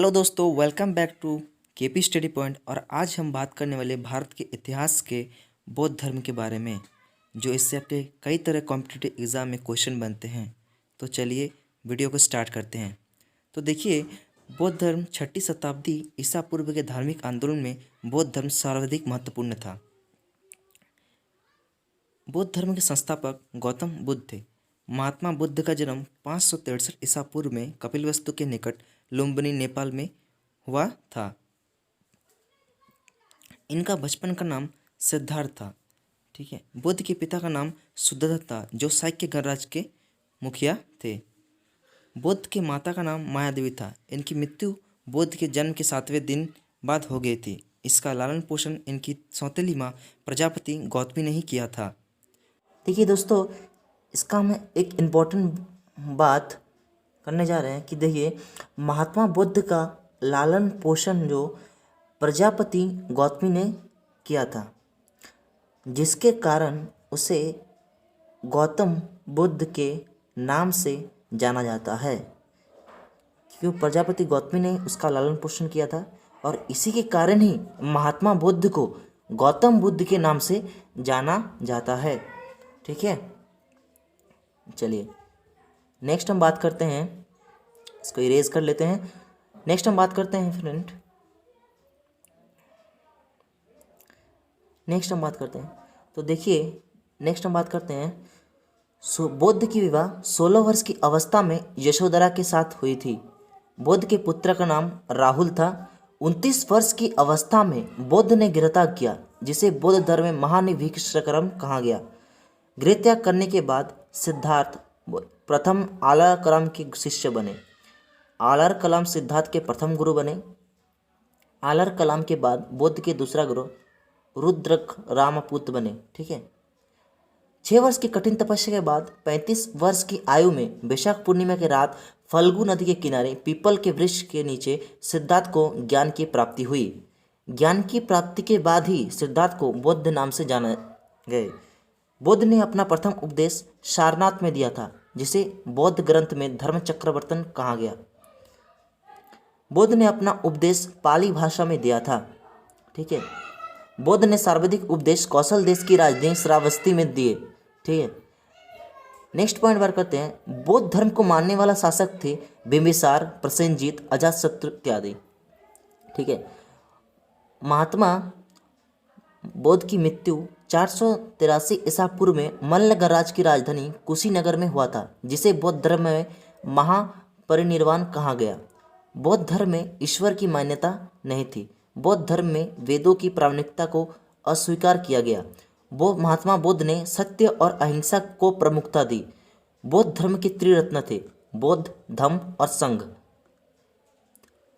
Hello दोस्तों, welcome back to KP study point. और आज हम बात करने वाले भारत के इतिहास के बौद्ध धर्म के बारे में, जो इससे आपके कई तरह कॉम्पिटिटिव एग्ज़ाम में क्वेश्चन बनते हैं। तो चलिए वीडियो को स्टार्ट करते हैं। तो देखिए, बौद्ध धर्म 6ठी शताब्दी ईसा पूर्व के धार्मिक आंदोलन में बौद्ध धर्म सर्वाधिक महत्वपूर्ण था। बौद्ध धर्म के संस्थापक गौतम बुद्ध थे। महात्मा बुद्ध का जन्म 563 ईसा पूर्व में कपिलवस्तु के निकट लुम्बिनी, नेपाल में हुआ था। इनका बचपन का नाम सिद्धार्थ था। ठीक है। बुद्ध के पिता का नाम सुद्धोधन था, जो शाक्य गणराज्य के मुखिया थे। बुद्ध के माता का नाम माया देवी था। इनकी मृत्यु बुद्ध के जन्म के 7वें दिन बाद हो गई थी। इसका लालन पोषण इनकी सौतेली माँ प्रजापति गौतमी ने ही किया था। देखिए दोस्तों, इसका हम एक इम्पोर्टेंट बात करने जा रहे हैं कि देखिए, महात्मा बुद्ध का लालन पोषण जो प्रजापति गौतमी ने किया था, जिसके कारण उसे गौतम बुद्ध के नाम से जाना जाता है, क्योंकि प्रजापति गौतमी ने उसका लालन पोषण किया था। और इसी के कारण ही महात्मा बुद्ध को गौतम बुद्ध के नाम से जाना जाता है। ठीक है, चलिए नेक्स्ट हम बात करते हैं। इसको इरेज कर लेते हैं। नेक्स्ट हम बात करते हैं फ्रेंड, नेक्स्ट हम बात करते हैं। तो देखिए, नेक्स्ट हम बात करते हैं। बुद्ध की विवाह 16 वर्ष की अवस्था में यशोधरा के साथ हुई थी। बुद्ध के पुत्र का नाम राहुल था। 29 वर्ष की अवस्था में बुद्ध ने गृहत्याग किया, जिसे बौद्ध धर्म में महानिभिक्षक्रम कहा गया। गृहत्याग करने के बाद सिद्धार्थ प्रथम आलर कलाम के शिष्य बने। आलर कलाम सिद्धार्थ के प्रथम गुरु बने। आलर कलाम के बाद बुद्ध के दूसरा गुरु रुद्रक रामपुत्र बने। ठीक है। 6 वर्ष की कठिन तपस्या के बाद 35 वर्ष की आयु में वैशाख पूर्णिमा की रात फल्गु नदी के किनारे पीपल के वृक्ष के नीचे सिद्धार्थ को ज्ञान की प्राप्ति हुई। ज्ञान की प्राप्ति के बाद ही सिद्धार्थ को बुद्ध नाम से जाना गए। बुद्ध ने अपना प्रथम उपदेश सारनाथ में दिया था, जिसे बौद्ध ग्रंथ में धर्म चक्रवर्तन कहा गया। बुद्ध ने अपना उपदेश पाली भाषा में दिया था। ठीक है। बुद्ध ने सर्वाधिक उपदेश कौशल देश की राजधानी श्रावस्ती में दिए। ठीक है। नेक्स्ट पॉइंट बात करते हैं। बौद्ध धर्म को मानने वाला शासक थे बिंबिसार, प्रसेनजीत, अजातशत्रु इत्यादि। ठीक है। महात्मा बुद्ध की मृत्यु 483 ईसा पूर्व में मल्ल गणराज्य की राजधानी कुशीनगर में हुआ था, जिसे बौद्ध धर्म में महापरिनिर्वाण कहा गया। बौद्ध धर्म में ईश्वर की मान्यता नहीं थी। बौद्ध धर्म में वेदों की प्रामाणिकता को अस्वीकार किया गया। महात्मा बुद्ध ने सत्य और अहिंसा को प्रमुखता दी। बौद्ध धर्म के त्रिरत्न थे, बौद्ध, धम्म और संघ।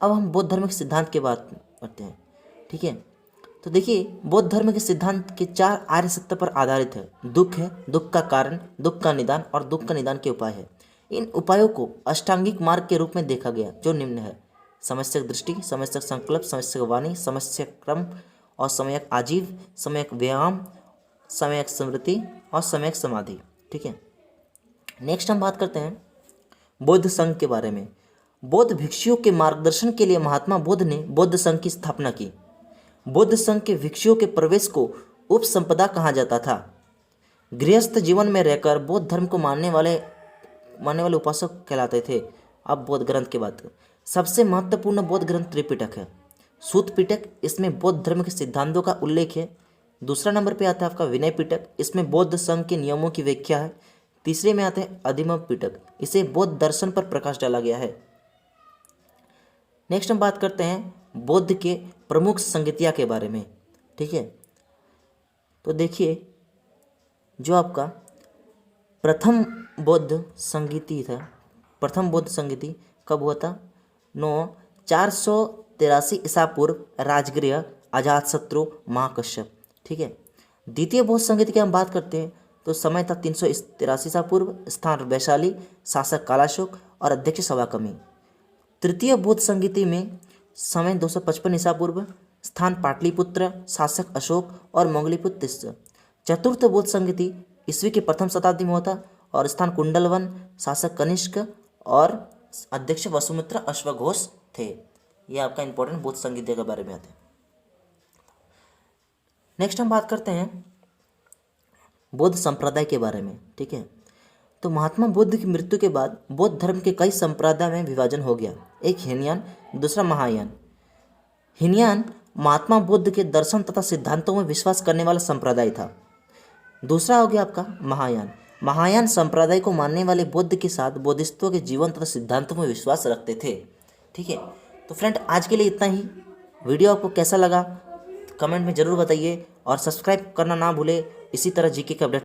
अब हम बौद्ध धर्म के सिद्धांत की बात करते हैं। ठीक है। तो देखिए, बौद्ध धर्म के सिद्धांत के 4 आर्य सत्य पर आधारित है। दुख है, दुख का कारण, दुख का निदान और दुख का निदान के उपाय है। इन उपायों को अष्टांगिक मार्ग के रूप में देखा गया, जो निम्न है: समस्यक दृष्टि, समस्यक संकल्प, समस्यक वाणी, समस्यक क्रम और समयक आजीव, समयक व्यायाम, समयक स्मृति और समयक समाधि। ठीक है। नेक्स्ट हम बात करते हैं बौद्ध संघ के बारे में। बौद्ध भिक्षुओं के मार्गदर्शन के लिए महात्मा बुद्ध ने बौद्ध संघ की स्थापना की। बौद्ध संघ के भिक्षुओं के प्रवेश को उपसंपदा कहा जाता था। गृहस्थ जीवन में रहकर बौद्ध धर्म को मानने वाले उपासक कहलाते थे। अब बौद्ध ग्रंथ की बात करें। सबसे महत्वपूर्ण बौद्ध ग्रंथ त्रिपिटक है। सूत पिटक, इसमें बौद्ध धर्म के सिद्धांतों का उल्लेख है। दूसरा नंबर पे आता है आपका विनय पिटक, इसमें बौद्ध संघ के नियमों की व्याख्या है। तीसरे में आते हैं अधिम पिटक, इसे बौद्ध दर्शन पर प्रकाश डाला गया है। नेक्स्ट हम बात करते हैं बौद्ध के प्रमुख संगीतिया के बारे में। ठीक है। तो देखिए, जो आपका प्रथम बौद्ध संगीति था, प्रथम बौद्ध संगीति कब हुआ था? 483 ईसा पूर्व, राजगृह, अजातशत्रु, महाकश्यप। ठीक है। द्वितीय बौद्ध संगीति की हम बात करते हैं तो समय था 383 ईसा पूर्व, स्थान वैशाली, शासक कालाशोक और अध्यक्ष सवाकमी। तृतीय बौद्ध संगीति में समय 255 ईसा पूर्व, स्थान पाटलिपुत्र, शासक अशोक और मंगलीपुत्र तिस्स। चतुर्थ बौद्ध संगीति ईस्वी की प्रथम शताब्दी में होता और स्थान कुंडलवन, शासक कनिष्क और अध्यक्ष वसुमित्र अश्वघोष थे। ये आपका इंपॉर्टेंट बौद्ध संगीत के बारे में आता है। नेक्स्ट हम बात करते हैं बौद्ध संप्रदाय के बारे में। ठीक है, तो महात्मा बुद्ध की मृत्यु के बाद बौद्ध धर्म के कई संप्रदाय में विभाजन हो गया। एक हीनयान, दूसरा महायान। हीनयान महात्मा बुद्ध के दर्शन तथा सिद्धांतों में विश्वास करने वाला संप्रदाय था। दूसरा हो गया आपका महायान। महायान संप्रदाय को मानने वाले बुद्ध के साथ बोधिसत्वों के जीवन तथा सिद्धांतों में विश्वास रखते थे। ठीक है, तो फ्रेंड आज के लिए इतना ही। वीडियो आपको कैसा लगा कमेंट में ज़रूर बताइए और सब्सक्राइब करना ना भूले इसी तरह जीके के अपडेट